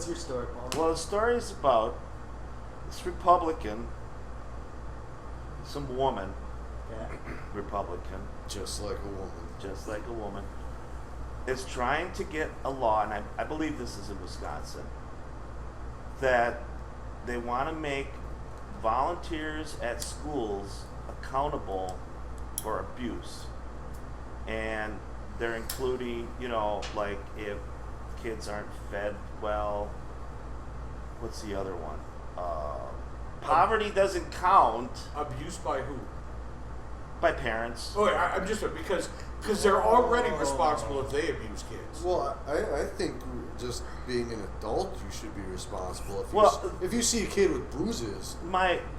your story, Paul? Well, the story is about this Republican, some woman, Republican, Just like a woman, is trying to get a law, and I believe this is in Wisconsin, that they want to make volunteers at schools accountable for abuse. And they're including, like if kids aren't fed well, what's the other one? Poverty doesn't count. Abuse by who? By parents. Oh, I'm just because they're already responsible if they abuse kids. Well, I think just being an adult, you should be responsible. If you see a kid with bruises,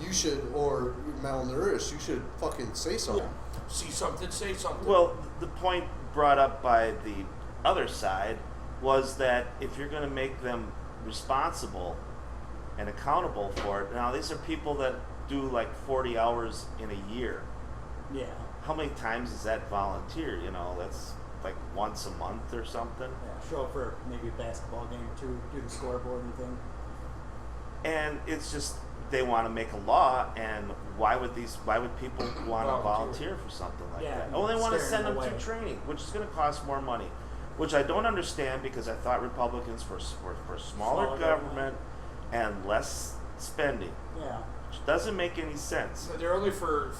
you should, or malnourished, you should fucking say something. Yeah. See something, say something. Well, the point brought up by the other side was that if you're going to make them responsible and accountable for it, now these are people that do like 40 hours in a year. Yeah. How many times is that volunteer? That's like once a month or something. Yeah, show up for maybe a basketball game or two, do the scoreboard and thing. And it's just they want to make a law, and why would people want to volunteer for something like that? Oh, they want to send them to training, which is going to cost more money, which I don't understand because I thought Republicans were for smaller government and less spending. Yeah. Which doesn't make any sense. They're only for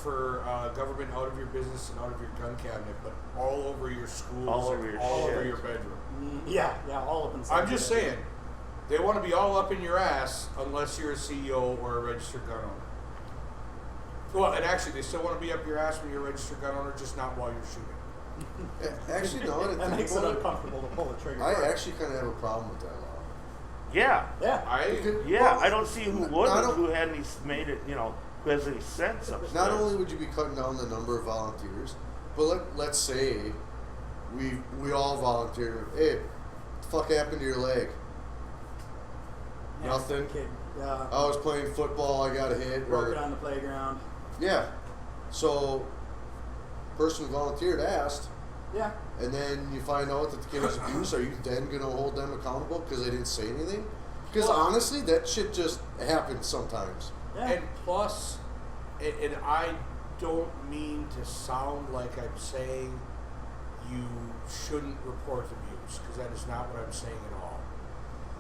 government out of your business and out of your gun cabinet, but all over your schools, all over your bedroom. Yeah, all up inside. I'm just saying, they want to be all up in your ass unless you're a CEO or a registered gun owner. Well, and actually, they still want to be up your ass when you're a registered gun owner, just not while you're shooting. Actually, no. That makes it uncomfortable to pull the trigger. I actually kind of have a problem with that law. Yeah. Yeah. I don't see who wouldn't, who hadn't made it, who has any sense of Not only would you be cutting down the number of volunteers, but let's say we all volunteer. Hey, what the fuck happened to your leg? Nothing. Kid, I was playing football. I got hit. Broke it on the playground. Yeah. So, person who volunteered asked. Yeah. And then you find out that the kid was abused. Are you then going to hold them accountable because they didn't say anything? Because honestly, that shit just happens sometimes. Yeah. And plus, and I don't mean to sound like I'm saying you shouldn't report abuse, because that is not what I'm saying at all.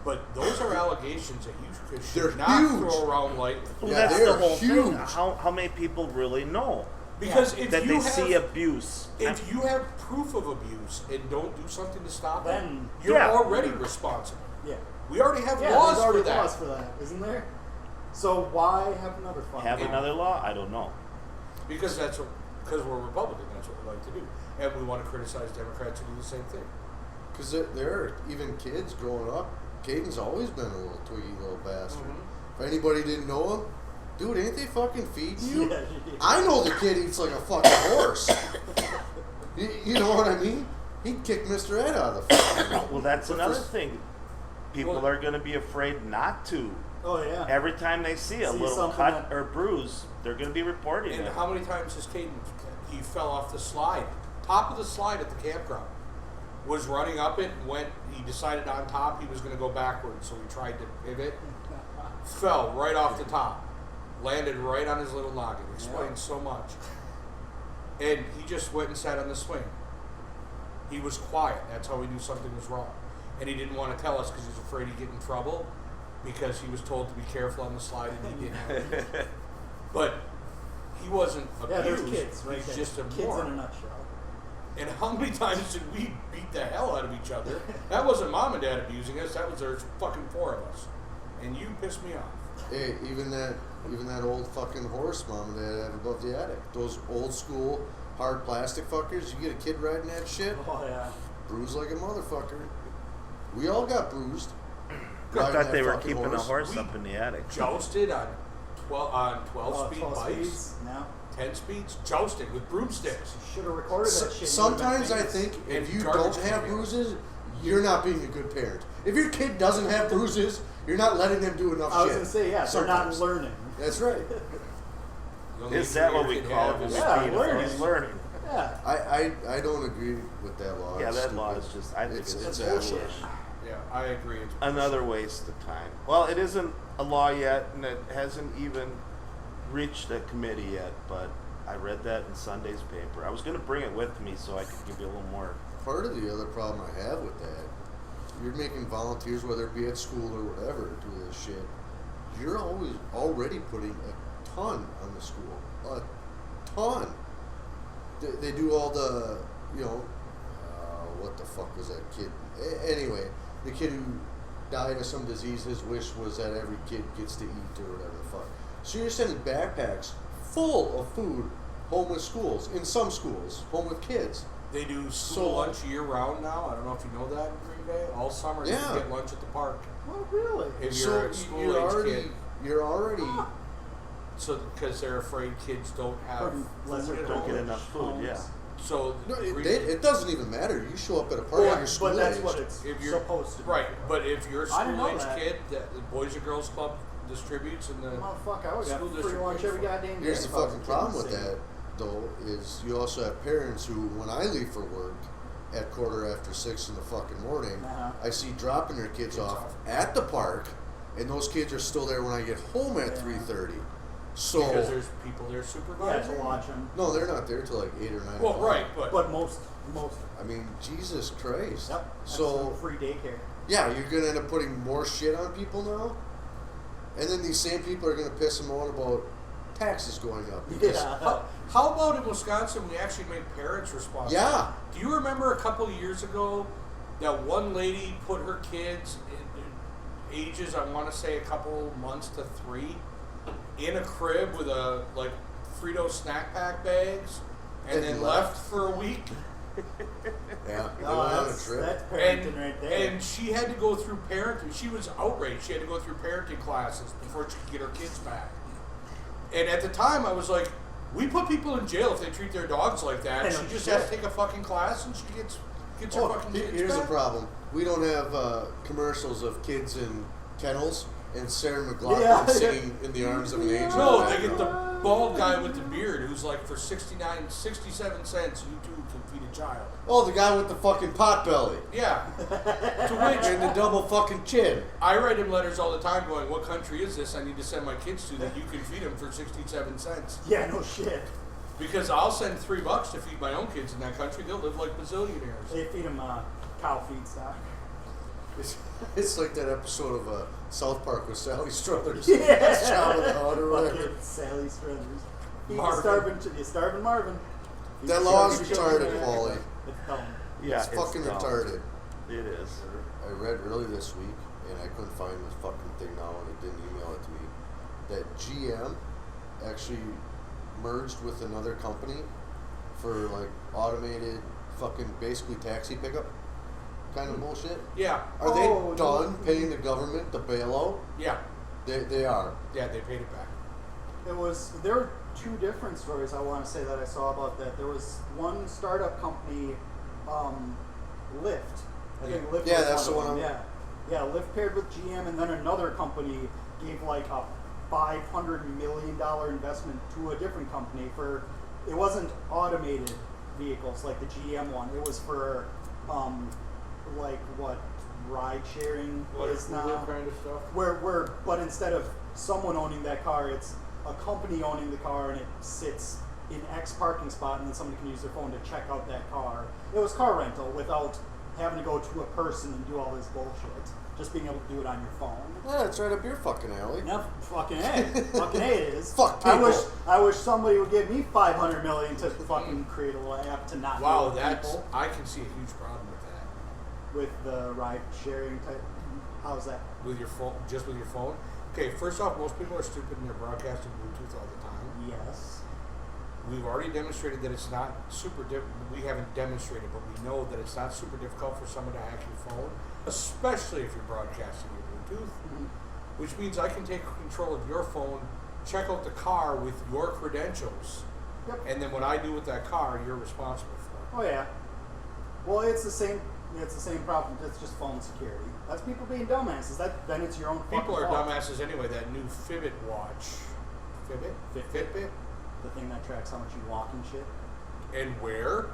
But those are allegations that you should not throw around like. Well, that's the whole thing. How many people really know? Because if that you they see abuse. If you have proof of abuse and don't do something to stop it, then you're already responsible. Yeah. We already have laws there's already for that. laws for that, isn't there? So why have another fund? Have another law? I don't know. Because we're Republican. That's what we like to do, and we want to criticize Democrats who do the same thing. Because there are even kids growing up. Caden's always been a little twiggy little bastard. Mm-hmm. If anybody didn't know him, dude, ain't they fucking feeding you? Yeah. I know the kid eats like a fucking horse. You know what I mean? He'd kick Mr. Ed out of the fucking. Well, that's another thing. People are going to be afraid not to. Oh, yeah. Every time they see a little cut or bruise, they're going to be reporting And it. how many times has Caden, he fell off the slide, top of the slide at the campground, was running up it, he decided on top he was going to go backwards, so he tried to pivot, fell right off the top, landed right on his little noggin, explains so much. And he just went and sat on the swing. He was quiet, that's how he knew something was wrong. And he didn't want to tell us because he was afraid he'd get in trouble, because he was told to be careful on the slide and he didn't. But he wasn't abused. Yeah, there's kids, right? He's just a kids moron. in a nutshell. And how many times did we beat the hell out of each other? That wasn't mom and dad abusing us. That was there's fucking four of us. And you pissed me off. Hey, even that old fucking horse mom and dad have above the attic. Those old school hard plastic fuckers. You get a kid riding that shit. Oh yeah. Bruised like a motherfucker. We all got bruised. I thought they were keeping a horse up in the attic. Jousted on 12 speed bikes. Speeds? No. 10 speeds, jousting with broomsticks. Should have recorded that shit. Sometimes I think if you don't have bruises, you're not being a good parent. If your kid doesn't have bruises, you're not letting them do enough shit. I was going to say, they're not learning. That's right. Is that what we call it? Learning. He's learning. Yeah. I don't agree with that law. Yeah, it's that stupid. law is just, I think it's bullshit. bullshit. Yeah, I agree. It's another waste of time. Well, it isn't a law yet, and it hasn't even reached a committee yet, but I read that in Sunday's paper. I was going to bring it with me so I could give you a little more. Part of the other problem I have with that, you're making volunteers, whether it be at school or whatever, do this shit. You're already putting a ton on the school. A ton. They do all the, what the fuck was that kid? Anyway, the kid who died of some disease, his wish was that every kid gets to eat or whatever the fuck. So you're sending backpacks full of food home with schools. In some schools, home with kids. They do school lunch year round now. I don't know if you know that in Green Bay. All summer you can get lunch at the park. Oh, really? If you're a school-age kid. You're already... So, because they're afraid kids don't have Don't get enough food, yeah. So no, it doesn't even matter. You show up at a party at your school but that's age. what it's supposed to be. Right, but if you're a school-age that. kid that the Boys and Girls Club distributes and the Motherfucker, I would school have free lunch every goddamn day. Here's the fucking problem with that, though, is you also have parents who, when I leave for work at 6:15 in the fucking morning, I see dropping their kids off at the park, and those kids are still there when I get home at 3:30. So because there's people there supervising. Yeah, to watch them. No, they're not there till like 8 or 9. Well, o'clock. right, but most. I mean, Jesus Christ. Yep. So free daycare. yeah, you're gonna end up putting more shit on people now, and then these same people are gonna piss them on about taxes going up. Because How about in Wisconsin we actually make parents responsible? Yeah. Do you remember a couple of years ago that one lady put her kids in ages, I want to say a couple months to 3, in a crib with a Frito snack pack bags, and then left for a week? Yeah, they went on a trip. That's parenting right there. And she had to go through parenting. She was outraged. She had to go through parenting classes before she could get her kids back. And at the time, I was like, we put people in jail if they treat their dogs like that. She just has to take a fucking class and she gets her fucking kids Here's back. the problem. We don't have commercials of kids in kennels and Sarah McLachlan singing in the arms of an angel. No, they get the bald guy with the beard who's like, for 67 cents, you too can feed a child. Oh, the guy with the fucking pot belly. Yeah. To which And the double fucking chin. I write him letters all the time going, what country is this I need to send my kids to that you can feed them for 67 cents? Yeah, no shit. Because I'll send $3 to feed my own kids in that country. They'll live like bazillionaires. They feed them cow feedstock. It's like that episode of South Park with Sally Struthers. Yeah. Child of the Hut or whatever. Fucking Sally Struthers. Marvin. Starving Marvin. That law's retarded, Paulie. It's dumb. Yeah, It's fucking dumb. retarded. It is. I read early this week, and I couldn't find the fucking thing now, and it didn't email it to me, that GM actually merged with another company for automated fucking basically taxi pickup kind of bullshit. Yeah. Are they done paying the government the bailout? Yeah. They are. Yeah, they paid it back. There were two different stories I want to say that I saw about that. There was one startup company, Lyft. I think Lyft. Yeah, was that's the of one. them. Yeah, Lyft paired with GM, and then another company gave a $500 million investment to a different company for. It wasn't automated vehicles like the GM one. It was for what ride sharing is now. Kind of stuff. But instead of someone owning that car, it's a company owning the car, and it sits in X parking spot, and then somebody can use their phone to check out that car. It was car rental without having to go to a person and do all this bullshit. Just being able to do it on your phone. Yeah, it's right up your fucking alley. No, fucking A. Fucking A it is. Fuck people. I wish somebody would give me $500 million to fucking create a little app to not Wow, deal with people I can see a huge problem with that. with the ride sharing type. How's that? With your phone, just with your phone. Okay, first off, most people are stupid and they're broadcasting Bluetooth all the time. Yes. We've already demonstrated that it's not super we haven't demonstrated, but we know that it's not super difficult for someone to hack your phone, especially if you're broadcasting your Bluetooth, which means I can take control of your phone, check out the car with your credentials, and then what I do with that car, you're responsible for. Oh yeah. Well, it's the same. It's the same problem. It's just phone security. That's people being dumbasses. Then it's your own. People are fault. dumbasses anyway. That new Fitbit watch, Fitbit, The thing that tracks how much you walk and shit. and where.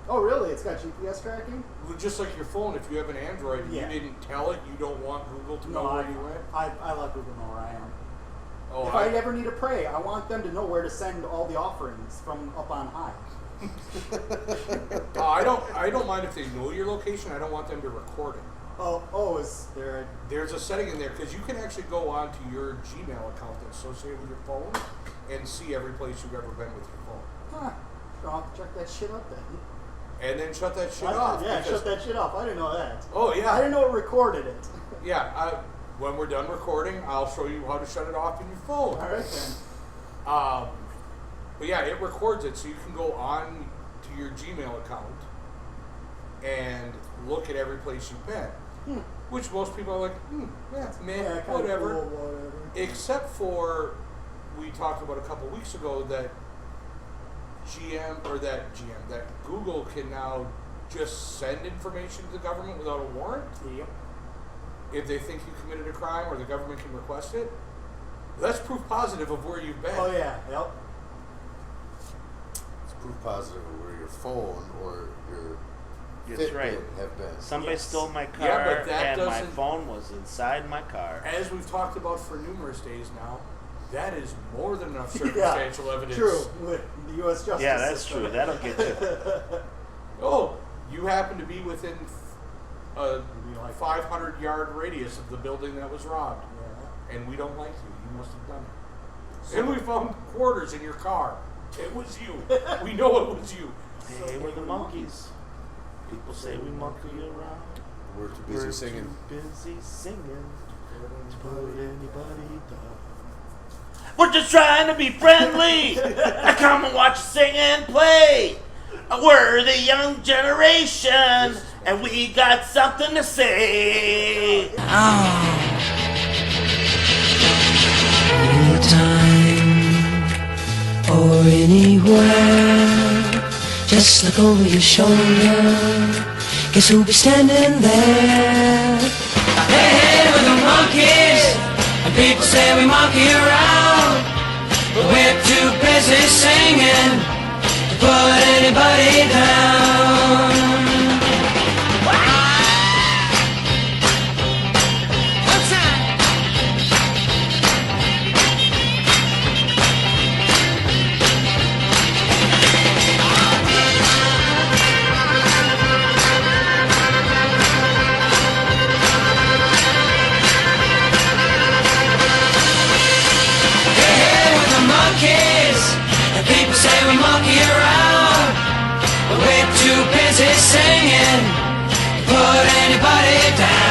Oh, really? It's got GPS tracking? Well, just like your phone, if you have an Android and Yeah. you didn't tell it, you don't want Google to know where you went. I let Google know where I am. Oh, If I ever need to pray, I want them to know where to send all the offerings from up on high. I don't mind if they know your location. I don't want them to record it. Is there There's a setting in there because you can actually go onto your Gmail account that's associated with your phone and see every place you've ever been with your phone. Huh. I'll have to check that shit up then. And then shut that shit off. Yeah, because- shut that shit off. I didn't know that. Oh, yeah. I didn't know it recorded it. Yeah, when we're done recording, I'll show you how to shut it off in your phone. All right then. But yeah, it records it, so you can go on to your Gmail account and look at every place you've been. Which most people are like, yeah, man, Yeah, kinda whatever. cool, whatever. Except for, we talked about a couple weeks ago that that Google can now just send information to the government without a warrant. Yep. If they think you committed a crime or the government can request it. That's proof positive of where you've been. Oh yeah. Yep. It's proof positive of where your phone or your That's Fitbit right. have been. Somebody Yes. stole my car, Yeah, but that and my doesn't- phone was inside my car. As we've talked about for numerous days now, that is more than enough circumstantial evidence. True. With the U.S. Justice Yeah, that's system. true. That'll get you. Oh, you happen to be within a Maybe like 500-yard radius of the building that was robbed, Yeah. and we don't like you. You must have done it. And we found quarters in your car. It was you. We know it was you. Hey, we're the monkeys. People say we monkey around. We're too busy singing. Too busy singing to put anybody down. We're just trying to be friendly. I come and watch you sing and play. We're the young generation, and we got something to say. Anytime or anywhere, just look over your shoulder. Guess who'll be standing there? Hey, hey, we're the monkeys, and people say we monkey around, but we're too busy singing to put anybody down. One time. Monkeys, and people say we monkey around, but we're too busy singing to put anybody down.